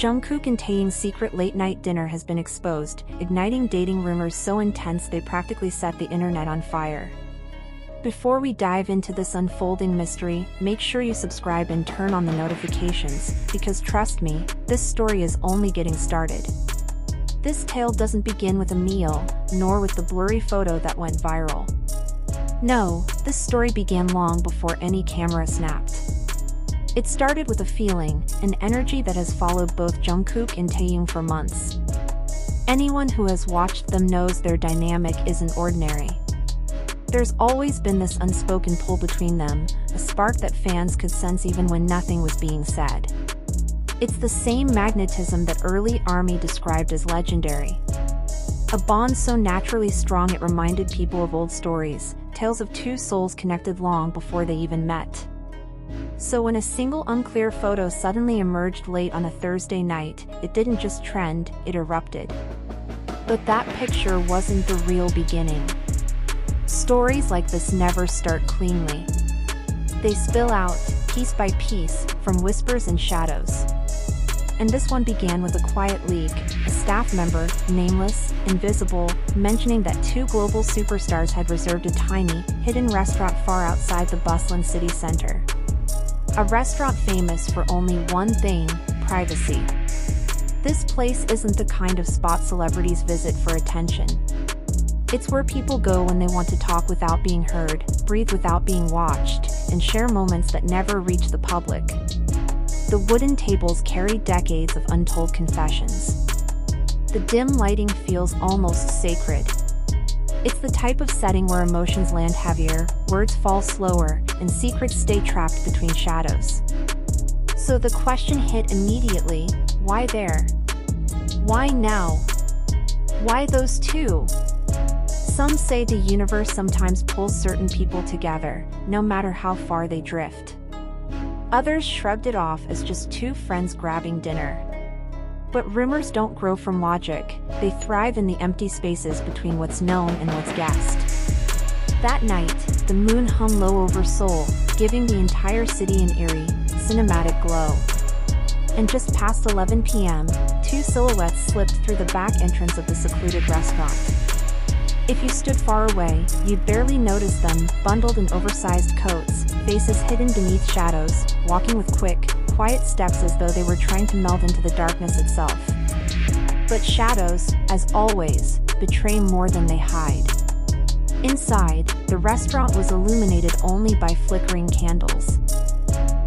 Jungkook and Taehyung's secret late-night dinner has been exposed, igniting dating rumors so intense they practically set the internet on fire. Before we dive into this unfolding mystery, make sure you subscribe and turn on the notifications, because trust me, this story is only getting started. This tale doesn't begin with a meal, nor with the blurry photo that went viral. No, this story began long before any camera snapped. It started with a feeling, an energy that has followed both Jungkook and Taehyung for months. Anyone who has watched them knows their dynamic isn't ordinary. There's always been this unspoken pull between them, a spark that fans could sense even when nothing was being said. It's the same magnetism that early ARMY described as legendary. A bond so naturally strong it reminded people of old stories, tales of two souls connected long before they even met. So when a single unclear photo suddenly emerged late on a Thursday night, it didn't just trend, it erupted. But that picture wasn't the real beginning. Stories like this never start cleanly. They spill out, piece by piece, from whispers and shadows. And this one began with a quiet leak, a staff member, nameless, invisible, mentioning that two global superstars had reserved a tiny, hidden restaurant far outside the bustling city center. A restaurant famous for only one thing, privacy. This place isn't the kind of spot celebrities visit for attention. It's where people go when they want to talk without being heard, breathe without being watched, and share moments that never reach the public. The wooden tables carry decades of untold confessions. The dim lighting feels almost sacred. It's the type of setting where emotions land heavier, words fall slower, and secrets stay trapped between shadows. So the question hit immediately, why there? Why now? Why those two? Some say the universe sometimes pulls certain people together, no matter how far they drift. Others shrugged it off as just two friends grabbing dinner. But rumors don't grow from logic, they thrive in the empty spaces between what's known and what's guessed. That night, the moon hung low over Seoul, giving the entire city an eerie, cinematic glow. And just past 11 p.m., two silhouettes slipped through the back entrance of the secluded restaurant. If you stood far away, you'd barely notice them, bundled in oversized coats, faces hidden beneath shadows, walking with quick, quiet steps as though they were trying to melt into the darkness itself. But shadows, as always, betray more than they hide. Inside, the restaurant was illuminated only by flickering candles.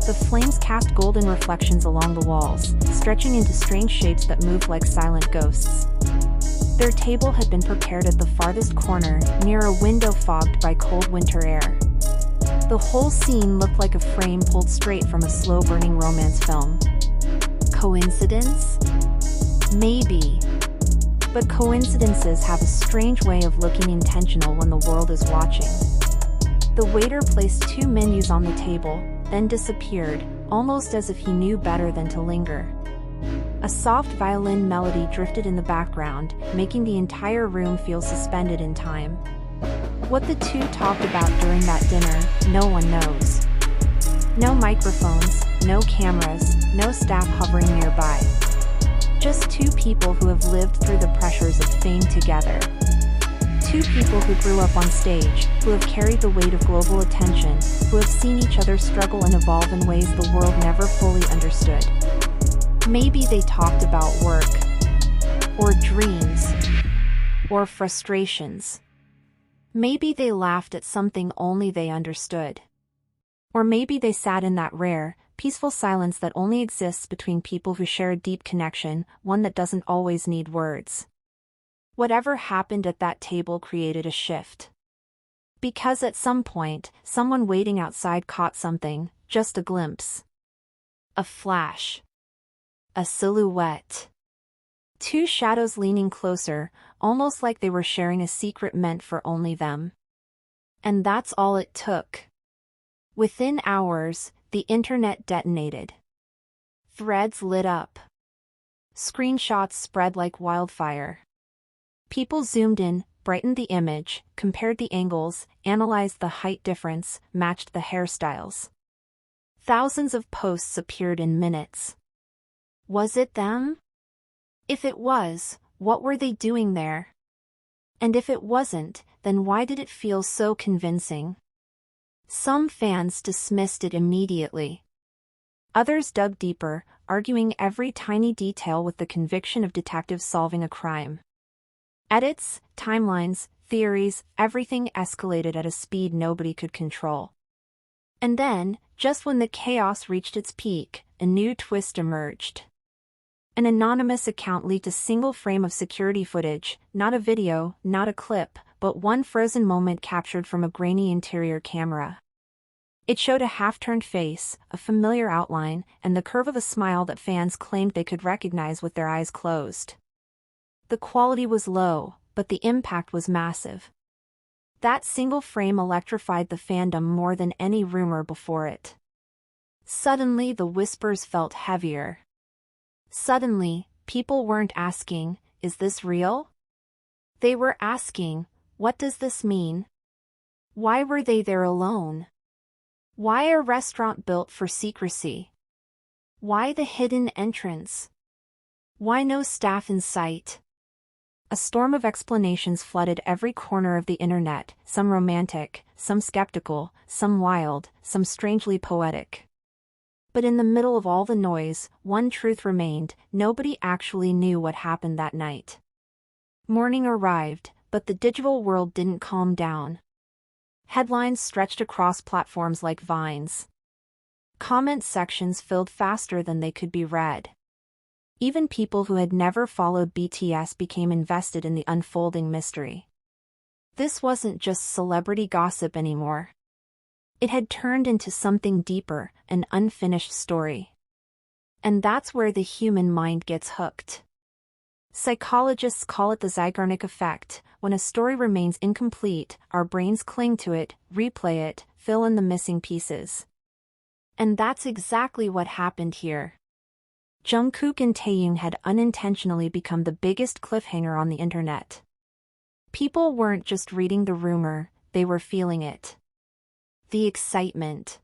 The flames cast golden reflections along the walls, stretching into strange shapes that moved like silent ghosts. Their table had been prepared at the farthest corner, near a window fogged by cold winter air. The whole scene looked like a frame pulled straight from a slow-burning romance film. Coincidence? Maybe. But coincidences have a strange way of looking intentional when the world is watching. The waiter placed two menus on the table, then disappeared, almost as if he knew better than to linger. A soft violin melody drifted in the background, making the entire room feel suspended in time. What the two talked about during that dinner, no one knows. No microphones, no cameras, no staff hovering nearby. Just two people who have lived through the pressures of fame together. Two people who grew up on stage, who have carried the weight of global attention, who have seen each other struggle and evolve in ways the world never fully understood. Maybe they talked about work, or dreams, or frustrations. Maybe they laughed at something only they understood. Or maybe they sat in that rare, peaceful silence that only exists between people who share a deep connection, one that doesn't always need words. Whatever happened at that table created a shift. Because at some point, someone waiting outside caught something, just a glimpse. A flash. A silhouette. Two shadows leaning closer, almost like they were sharing a secret meant for only them. And that's all it took. Within hours, the internet detonated. Threads lit up. Screenshots spread like wildfire. People zoomed in, brightened the image, compared the angles, analyzed the height difference, matched the hairstyles. Thousands of posts appeared in minutes. Was it them? If it was, what were they doing there? And if it wasn't, then why did it feel so convincing? Some fans dismissed it immediately. Others dug deeper, arguing every tiny detail with the conviction of detectives solving a crime. Edits, timelines, theories, everything escalated at a speed nobody could control. And then, just when the chaos reached its peak, a new twist emerged. An anonymous account leaked a single frame of security footage, not a video, not a clip, but one frozen moment captured from a grainy interior camera. It showed a half-turned face, a familiar outline, and the curve of a smile that fans claimed they could recognize with their eyes closed. The quality was low, but the impact was massive. That single frame electrified the fandom more than any rumor before it. Suddenly the whispers felt heavier. Suddenly, people weren't asking, "Is this real?" They were asking, "What does this mean? Why were they there alone? Why a restaurant built for secrecy? Why the hidden entrance? Why no staff in sight?" A storm of explanations flooded every corner of the internet, some romantic, some skeptical, some wild, some strangely poetic. But in the middle of all the noise, one truth remained: nobody actually knew what happened that night. Morning arrived, but the digital world didn't calm down. Headlines stretched across platforms like vines. Comment sections filled faster than they could be read. Even people who had never followed BTS became invested in the unfolding mystery. This wasn't just celebrity gossip anymore. It had turned into something deeper, an unfinished story. And that's where the human mind gets hooked. Psychologists call it the Zeigarnik effect. When a story remains incomplete, our brains cling to it, replay it, fill in the missing pieces. And that's exactly what happened here. Jungkook and Taehyung had unintentionally become the biggest cliffhanger on the internet. People weren't just reading the rumor, they were feeling it. The excitement.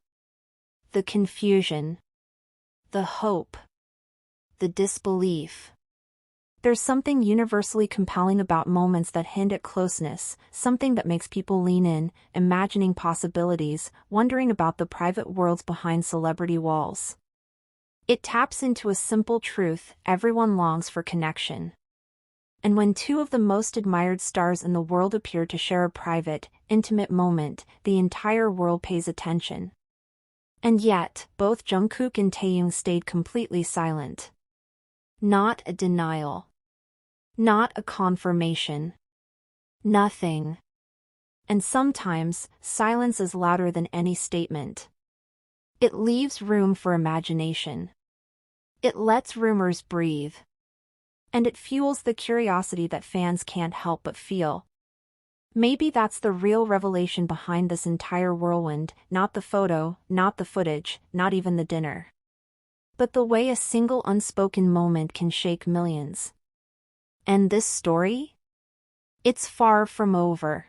The confusion. The hope. The disbelief. There's something universally compelling about moments that hint at closeness, something that makes people lean in, imagining possibilities, wondering about the private worlds behind celebrity walls. It taps into a simple truth: everyone longs for connection. And when two of the most admired stars in the world appear to share a private, intimate moment, the entire world pays attention. And yet, both Jungkook and Taehyung stayed completely silent. Not a denial. Not a confirmation. Nothing. And sometimes, silence is louder than any statement. It leaves room for imagination. It lets rumors breathe. And it fuels the curiosity that fans can't help but feel. Maybe that's the real revelation behind this entire whirlwind: not the photo, not the footage, not even the dinner. But the way a single unspoken moment can shake millions. And this story? It's far from over.